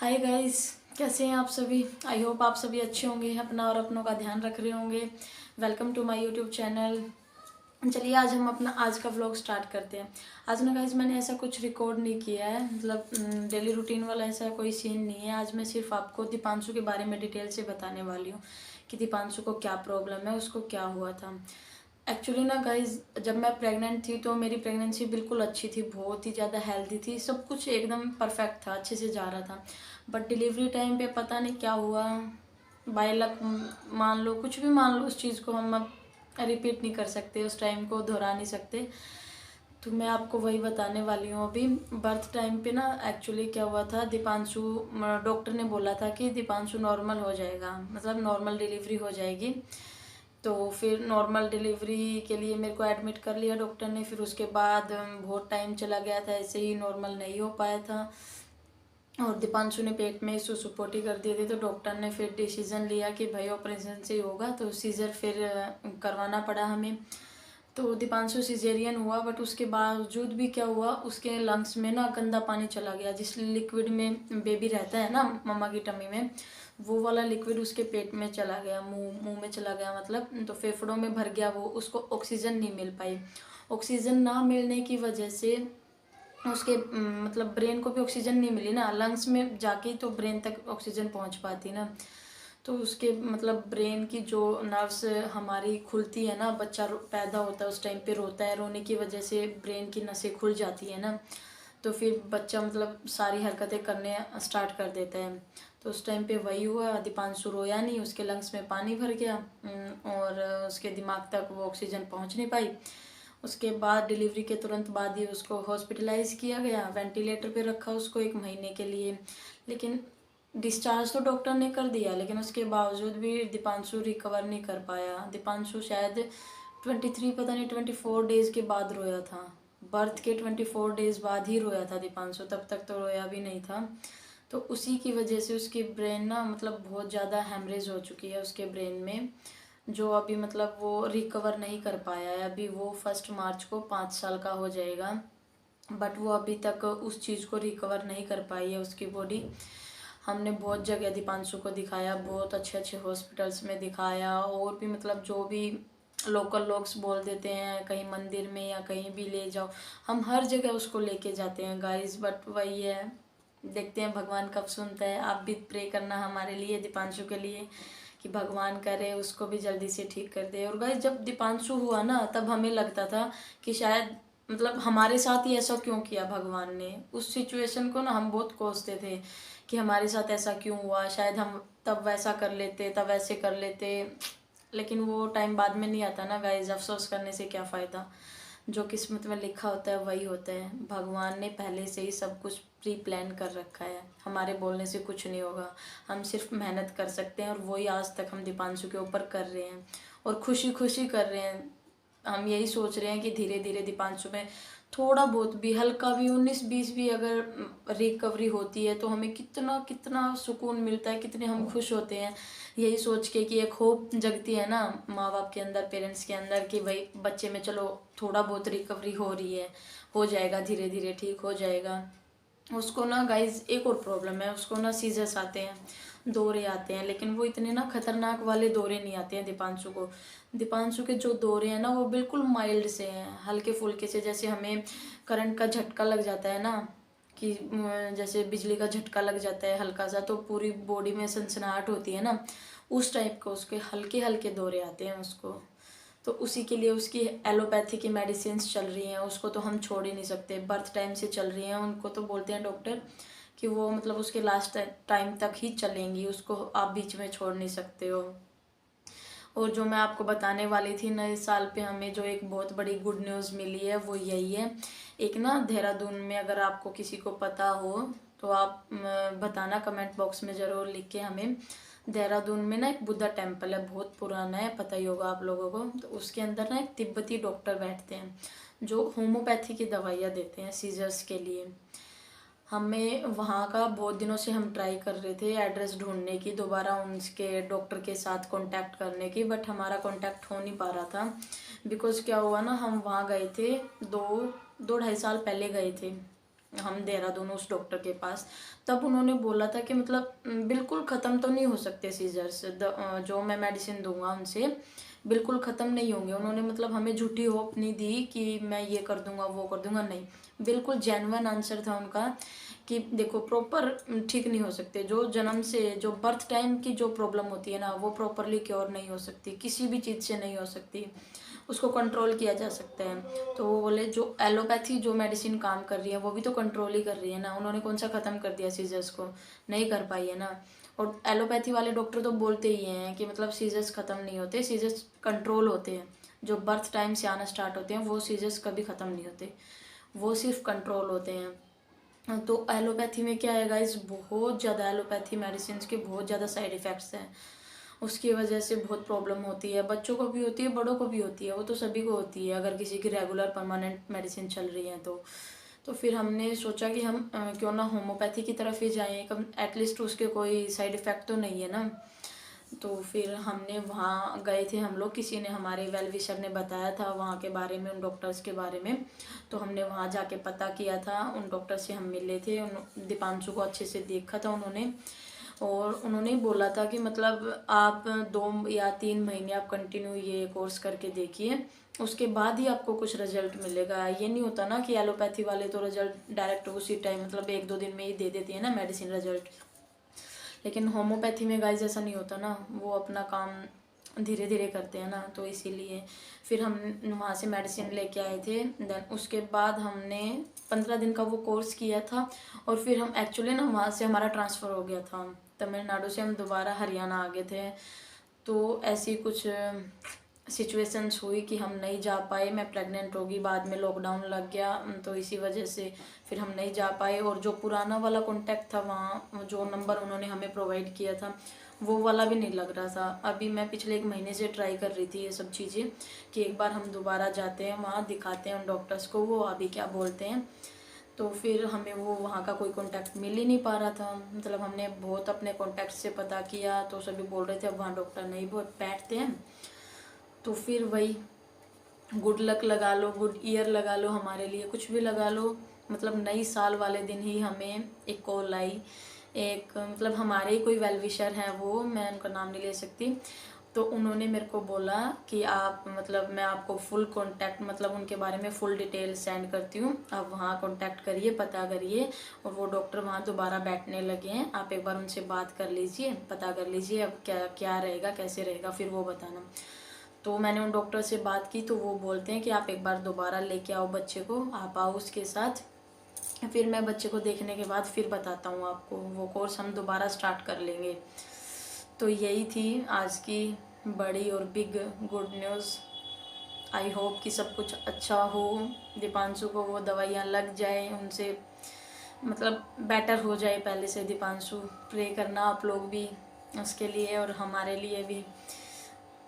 Hi guys, कैसे हैं आप सभी। आई होप आप सभी अच्छे होंगे, अपना और अपनों का ध्यान रख रहे होंगे। Welcome to my YouTube channel. चलिए आज हम अपना आज का व्लॉग स्टार्ट करते हैं। आज ना गाइस मैंने ऐसा कुछ रिकॉर्ड नहीं किया है, मतलब डेली रूटीन वाला ऐसा कोई सीन नहीं है। आज मैं सिर्फ आपको दीपांशु के बारे में डिटेल से बताने वाली हूँ कि दीपांशु को क्या प्रॉब्लम है, उसको क्या हुआ था। एक्चुअली ना गाइज, जब मैं प्रेग्नेंट थी तो मेरी प्रेगनेंसी बिल्कुल अच्छी थी, बहुत ही ज़्यादा हेल्दी थी, सब कुछ एकदम परफेक्ट था, अच्छे से जा रहा था। बट डिलीवरी टाइम पे पता नहीं क्या हुआ, बाय लक मान लो, कुछ भी मान लो, उस चीज़ को हम अब रिपीट नहीं कर सकते, उस टाइम को दोहरा नहीं सकते। तो मैं आपको वही बताने वाली हूँ अभी। बर्थ टाइम पे ना एक्चुअली क्या हुआ था, दीपांशु, डॉक्टर ने बोला था कि दीपांशु नॉर्मल हो जाएगा, मतलब नॉर्मल डिलीवरी हो जाएगी। तो फिर नॉर्मल डिलीवरी के लिए मेरे को एडमिट कर लिया डॉक्टर ने। फिर उसके बाद बहुत टाइम चला गया था, ऐसे ही नॉर्मल नहीं हो पाया था और दीपांशु ने पेट में सुसुपोटी कर दी थी। तो डॉक्टर ने फिर डिसीजन लिया कि भाई ऑपरेशन से ही होगा, तो सीजर फिर करवाना पड़ा हमें। तो दीपांशु सिजेरियन हुआ, बट उसके बावजूद भी क्या हुआ, उसके लंग्स में ना गंदा पानी चला गया। जिस लिक्विड में बेबी रहता है ना मम्मा की टमी में, वो वाला लिक्विड उसके पेट में चला गया, मुंह में चला गया, मतलब तो फेफड़ों में भर गया वो। उसको ऑक्सीजन नहीं मिल पाई। ऑक्सीजन ना मिलने की वजह से उसके मतलब ब्रेन को भी ऑक्सीजन नहीं मिली ना, लंग्स में जाके तो ब्रेन तक ऑक्सीजन पहुंच पाती ना। तो उसके मतलब ब्रेन की जो नर्व्स हमारी खुलती है ना, बच्चा पैदा होता है उस टाइम पे रोता है, रोने की वजह से ब्रेन की नसें खुल जाती है ना। तो फिर बच्चा मतलब सारी हरकतें करने स्टार्ट कर देता है। तो उस टाइम पे वही हुआ, दीपांशु रोया नहीं, उसके लंग्स में पानी भर गया और उसके दिमाग तक वो ऑक्सीजन पहुंच नहीं पाई। उसके बाद डिलीवरी के तुरंत बाद ही उसको हॉस्पिटलाइज किया गया, वेंटिलेटर पे रखा उसको 1 महीने के लिए। लेकिन डिस्चार्ज तो डॉक्टर ने कर दिया, लेकिन उसके बावजूद भी दीपांशु रिकवर नहीं कर पाया। दीपांशु शायद 23 पता नहीं 24 डेज के बाद रोया था। बर्थ के 24 डेज बाद ही रोया था दीपांशु, तब तक तो रोया भी नहीं था। तो उसी की वजह से उसकी ब्रेन ना मतलब बहुत ज़्यादा हेमरेज हो चुकी है उसके ब्रेन में, जो अभी मतलब वो रिकवर नहीं कर पाया है। अभी वो 1 मार्च को 5 साल का हो जाएगा, बट वो अभी तक उस चीज़ को रिकवर नहीं कर पाई है उसकी बॉडी। हमने बहुत जगह दीपांशु को दिखाया, बहुत अच्छे अच्छे हॉस्पिटल्स में दिखाया, और भी मतलब जो भी लोकल लोग बोल देते हैं, कहीं मंदिर में या कहीं भी ले जाओ, हम हर जगह उसको लेके जाते हैं गाइस। बट वही है, देखते हैं भगवान कब सुनता है। आप भी प्रे करना हमारे लिए, दीपांशु के लिए, कि भगवान करे उसको भी जल्दी से ठीक कर दे। और गाइस जब दीपांशु हुआ ना, तब हमें लगता था कि शायद मतलब हमारे साथ ही ऐसा क्यों किया भगवान ने। उस सिचुएशन को ना हम बहुत कोसते थे कि हमारे साथ ऐसा क्यों हुआ, शायद हम तब वैसा कर लेते, तब वैसे कर लेते। लेकिन वो टाइम बाद में नहीं आता ना गाइस, अफसोस करने से क्या फ़ायदा। जो किस्मत में लिखा होता है वही होता है। भगवान ने पहले से ही सब कुछ प्री प्लान कर रखा है, हमारे बोलने से कुछ नहीं होगा। हम सिर्फ मेहनत कर सकते हैं, और वही आज तक हम दीपांशु के ऊपर कर रहे हैं, और खुशी खुशी कर रहे हैं। हम यही सोच रहे हैं कि धीरे धीरे दीपांशु में थोड़ा बहुत भी, हल्का भी, 19-20 भी अगर रिकवरी होती है तो हमें कितना कितना सुकून मिलता है, कितने हम खुश होते हैं। यही सोच के कि एक होप जगती है ना माँ बाप के अंदर, पेरेंट्स के अंदर, कि भाई बच्चे में चलो थोड़ा बहुत रिकवरी हो रही है, हो जाएगा, धीरे धीरे ठीक हो जाएगा। उसको ना गाइज एक और प्रॉब्लम है, उसको ना सीजर्स आते हैं, दौरे आते हैं, लेकिन वो इतने ना खतरनाक वाले दौरे नहीं आते हैं दीपांशु को। दीपांशु के जो दौरे हैं ना वो बिल्कुल माइल्ड से हैं, हल्के फुल्के से, जैसे हमें करंट का झटका लग जाता है ना, कि जैसे बिजली का झटका लग जाता है हल्का सा, तो पूरी बॉडी में सनसनाहट होती है ना, उस टाइप का उसके हल्के हल्के दौरे आते हैं उसको। तो उसी के लिए उसकी एलोपैथी की मेडिसिन चल रही हैं, उसको तो हम छोड़ ही नहीं सकते, बर्थ टाइम से चल रही हैं। उनको तो बोलते हैं डॉक्टर कि वो मतलब उसके लास्ट टाइम तक ही चलेंगी, उसको आप बीच में छोड़ नहीं सकते हो। और जो मैं आपको बताने वाली थी, नए साल पे हमें जो एक बहुत बड़ी गुड न्यूज़ मिली है वो यही है। एक ना देहरादून में, अगर आपको किसी को पता हो तो आप बताना कमेंट बॉक्स में ज़रूर लिख के हमें। देहरादून में ना एक बुद्धा टेम्पल है, बहुत पुराना है, पता ही होगा आप लोगों को। तो उसके अंदर ना एक तिब्बती डॉक्टर बैठते हैं जो होम्योपैथी की दवाइयाँ देते हैं सीजर्स के लिए। हमें वहाँ का बहुत दिनों से हम ट्राई कर रहे थे एड्रेस ढूंढने की, दोबारा उनके डॉक्टर के साथ कांटेक्ट करने की, बट हमारा कांटेक्ट हो नहीं पा रहा था। बिकॉज़ क्या हुआ ना, हम वहाँ गए थे 2-2 ढाई साल पहले गए थे, हम देहरादून उस डॉक्टर के पास, तब उन्होंने बोला था कि मतलब बिल्कुल ख़त्म तो नहीं हो सकते सीजर्स, जो मैं मेडिसिन दूंगा उनसे बिल्कुल ख़त्म नहीं होंगे। उन्होंने मतलब हमें झूठी होप नहीं दी कि मैं ये कर दूंगा वो कर दूंगा, नहीं, बिल्कुल जेन्युइन आंसर था उनका कि देखो प्रॉपर ठीक नहीं हो सकते, जो जन्म से जो बर्थ टाइम की जो प्रॉब्लम होती है ना वो प्रॉपरली क्योर नहीं हो सकती, किसी भी चीज़ से नहीं हो सकती, उसको कंट्रोल किया जा सकता है। तो वो बोले जो एलोपैथी जो मेडिसिन काम कर रही है वो भी तो कंट्रोल ही कर रही है ना, उन्होंने कौन सा ख़त्म कर दिया सीजर्स को, नहीं कर पाई है ना। और एलोपैथी वाले डॉक्टर तो बोलते ही हैं कि मतलब सीजर्स ख़त्म नहीं होते, सीजर्स कंट्रोल होते हैं, जो बर्थ टाइम से आना स्टार्ट होते हैं वो सीजर्स कभी ख़त्म नहीं होते, वो सिर्फ कंट्रोल होते हैं। तो एलोपैथी में क्या है गाइस, बहुत ज़्यादा एलोपैथी मेडिसिन के बहुत ज़्यादा साइड इफ़ेक्ट्स हैं, उसकी वजह से बहुत प्रॉब्लम होती है, बच्चों को भी होती है बड़ों को भी होती है, वो तो सभी को होती है अगर किसी की रेगुलर परमानेंट मेडिसिन चल रही है तो फिर हमने सोचा कि हम क्यों ना होम्योपैथी की तरफ ही जाएं, कम एटलीस्ट उसके कोई साइड इफ़ेक्ट तो नहीं है ना। तो फिर हमने वहाँ गए थे हम लोग, किसी ने हमारे वेल विशर ने बताया था वहाँ के बारे में, उन डॉक्टर्स के बारे में, तो हमने वहाँ जाके पता किया था, उन डॉक्टर से हम मिले थे, उन दीपांशु को अच्छे से देखा था उन्होंने, और उन्होंने बोला था कि मतलब आप 2 या 3 महीने आप कंटिन्यू ये कोर्स करके देखिए, उसके बाद ही आपको कुछ रिजल्ट मिलेगा। ये नहीं होता ना कि एलोपैथी वाले तो रिजल्ट डायरेक्ट उसी टाइम मतलब 1-2 दिन में ही दे देती है ना मेडिसिन रिजल्ट, लेकिन होम्योपैथी में गाइस ऐसा नहीं होता ना, वो अपना काम धीरे धीरे करते हैं ना, तो इसीलिए फिर हम वहाँ से मेडिसिन लेके आए थे। देन उसके बाद हमने 15 दिन का वो कोर्स किया था, और फिर हम एक्चुअली ना वहाँ से हमारा ट्रांसफ़र हो गया था, तमिलनाडु से हम दोबारा हरियाणा आ गए थे। तो ऐसी कुछ सिचुएशंस हुई कि हम नहीं जा पाए, मैं प्रेग्नेंट होगी, बाद में लॉकडाउन लग गया, तो इसी वजह से फिर हम नहीं जा पाए। और जो पुराना वाला कॉन्टैक्ट था, वहाँ जो नंबर उन्होंने हमें प्रोवाइड किया था वो वाला भी नहीं लग रहा था। अभी मैं पिछले 1 महीने से ट्राई कर रही थी ये सब चीज़ें कि एक बार हम दोबारा जाते हैं वहाँ, दिखाते हैं उन डॉक्टर्स को वो अभी क्या बोलते हैं। तो फिर हमें वो वहाँ का कोई कांटेक्ट मिल ही नहीं पा रहा था, मतलब हमने बहुत अपने कांटेक्ट से पता किया तो सभी बोल रहे थे अब वहाँ डॉक्टर नहीं बैठते हैं। तो फिर वही गुड लक लगा लो, गुड ईयर लगा लो, हमारे लिए कुछ भी लगा लो, मतलब नई साल वाले दिन ही हमें एक कॉल आई, एक मतलब हमारे ही कोई वेल विशर हैं, वो मैं उनका नाम नहीं ले सकती, तो उन्होंने मेरे को बोला कि आप मतलब मैं आपको फुल कांटेक्ट मतलब उनके बारे में फुल डिटेल सेंड करती हूँ, आप वहाँ कांटेक्ट करिए, पता करिए, और वो डॉक्टर वहाँ दोबारा बैठने लगे हैं, आप एक बार उनसे बात कर लीजिए, पता कर लीजिए अब क्या क्या रहेगा कैसे रहेगा फिर वो बताना। तो मैंने उन डॉक्टर से बात की तो वो बोलते हैं कि आप एक बार दोबारा लेके आओ बच्चे को, आप आओ उसके साथ, फिर मैं बच्चे को देखने के बाद फिर बताता हूँ आपको, वो कोर्स हम दोबारा स्टार्ट कर लेंगे। तो यही थी आज की बड़ी और big good news. I hope कि सब कुछ अच्छा हो, दीपांशु को वो दवाइयाँ लग जाए, उनसे मतलब बेटर हो जाए पहले से दीपांशु। प्रे करना आप लोग भी उसके लिए और हमारे लिए भी।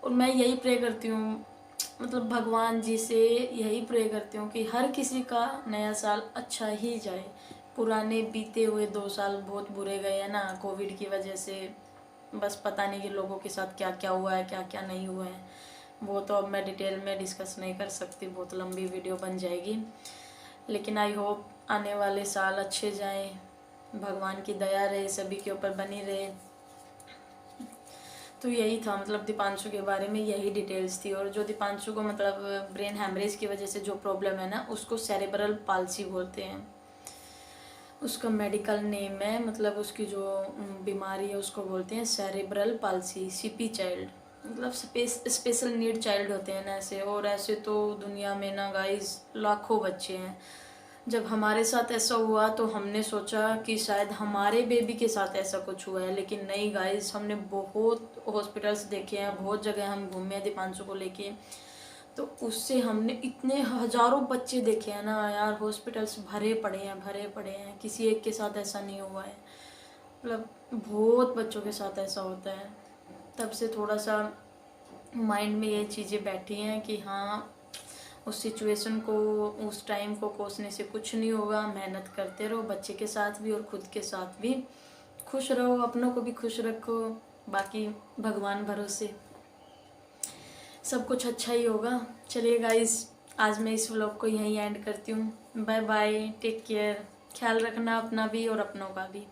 और मैं यही प्रे करती हूँ, मतलब भगवान जी से यही प्रे करती हूँ कि हर किसी का नया साल अच्छा ही जाए। पुराने बीते हुए 2 साल बहुत बुरे गए हैं ना कोविड की वजह से, बस पता नहीं कि लोगों के साथ क्या क्या हुआ है क्या क्या नहीं हुआ है, वो तो अब मैं डिटेल में डिस्कस नहीं कर सकती, बहुत लंबी वीडियो बन जाएगी। लेकिन आई होप आने वाले साल अच्छे जाएं, भगवान की दया रहे सभी के ऊपर बनी रहे। तो यही था मतलब दीपांशु के बारे में यही डिटेल्स थी। और जो दीपांशु को मतलब ब्रेन हैमरेज की वजह से जो प्रॉब्लम है ना उसको सेरेब्रल पाल्सी बोलते हैं, उसका मेडिकल नेम है, मतलब उसकी जो बीमारी है उसको बोलते हैं सेरेब्रल पाल्सी, सीपी चाइल्ड, मतलब स्पेशल नीड चाइल्ड होते हैं ना ऐसे। और ऐसे तो दुनिया में ना गाइस लाखों बच्चे हैं। जब हमारे साथ ऐसा हुआ तो हमने सोचा कि शायद हमारे बेबी के साथ ऐसा कुछ हुआ है, लेकिन नहीं गाइस, हमने बहुत हॉस्पिटल्स देखे हैं, बहुत जगह हम घूमे हैं दीपांशु को लेके, तो उससे हमने इतने हजारों बच्चे देखे हैं ना यार, हॉस्पिटल्स भरे पड़े हैं भरे पड़े हैं, किसी एक के साथ ऐसा नहीं हुआ है, मतलब बहुत बच्चों के साथ ऐसा होता है। तब से थोड़ा सा माइंड में ये चीज़ें बैठी हैं कि हाँ उस सिचुएशन को उस टाइम को कोसने से कुछ नहीं होगा, मेहनत करते रहो बच्चे के साथ भी और खुद के साथ भी, खुश रहो, अपनों को भी खुश रखो, बाकी भगवान भरोसे सब कुछ अच्छा ही होगा। चलिए गाइस, आज मैं इस व्लॉग को यहीं एंड करती हूँ। Bye bye, take care. ख्याल रखना अपना भी और अपनों का भी।